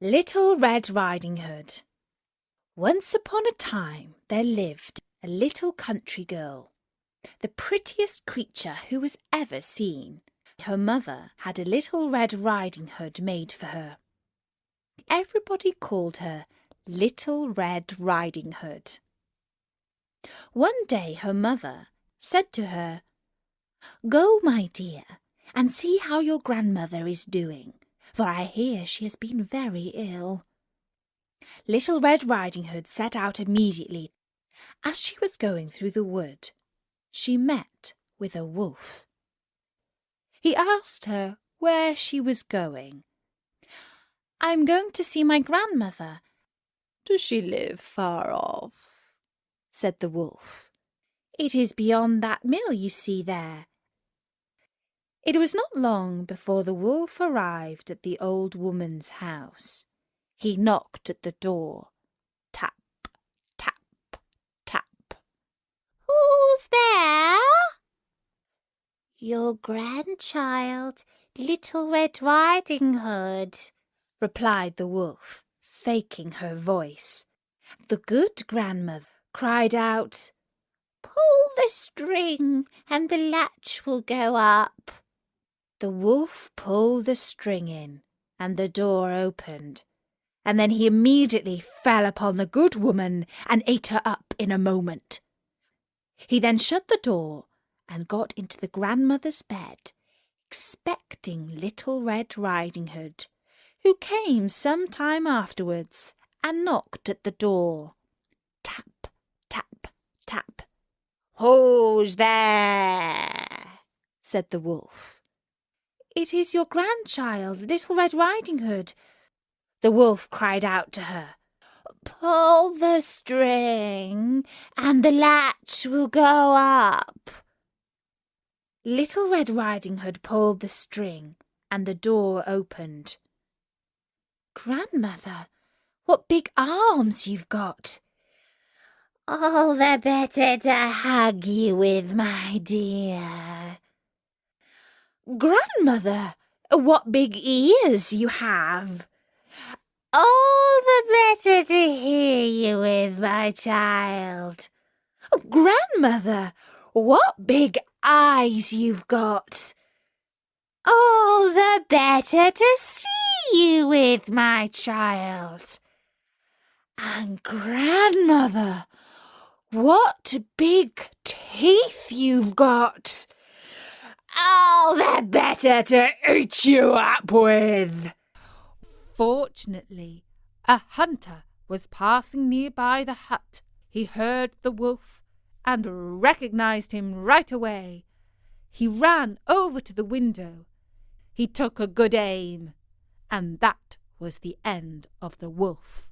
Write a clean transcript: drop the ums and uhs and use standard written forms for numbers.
Little Red Riding Hood. Once upon a time there lived a little country girl, the prettiest creature who was ever seen. Her mother had a little Red Riding Hood made for her. Everybody called her Little Red Riding Hood. One day her mother said to her, "Go, my dear, and see how your grandmother is doing, for I hear she has been very ill." Little Red Riding Hood set out immediately. As she was going through the wood, she met with a wolf. He asked her where she was going. "I am going to see my grandmother." "Does she live far off?" said the wolf. "It is beyond that mill you see there." It was not long before the wolf arrived at the old woman's house. He knocked at the door. Tap, tap, tap. "Who's there?" "Your grandchild, Little Red Riding Hood," replied the wolf, faking her voice. The good grandmother cried out, "Pull the string and the latch will go up." The wolf pulled the string in, and the door opened, and then he immediately fell upon the good woman and ate her up in a moment. He then shut the door and got into the grandmother's bed, expecting Little Red Riding Hood, who came some time afterwards and knocked at the door. Tap, tap, tap. "Who's there?" said the wolf. "It is your grandchild, Little Red Riding Hood," the wolf cried out to her. "Pull the string and the latch will go up." Little Red Riding Hood pulled the string and the door opened. "Grandmother, what big arms you've got!" "All the better to hug you with, my dear." "Grandmother, what big ears you have!" "All the better to hear you with, my child." "Grandmother, what big eyes you've got!" "All the better to see you with, my child." "And grandmother, what big teeth you've got!" "All the better to eat you up with." Fortunately, a hunter was passing nearby the hut. He heard the wolf and recognized him right away. He ran over to the window. He took a good aim, and that was the end of the wolf.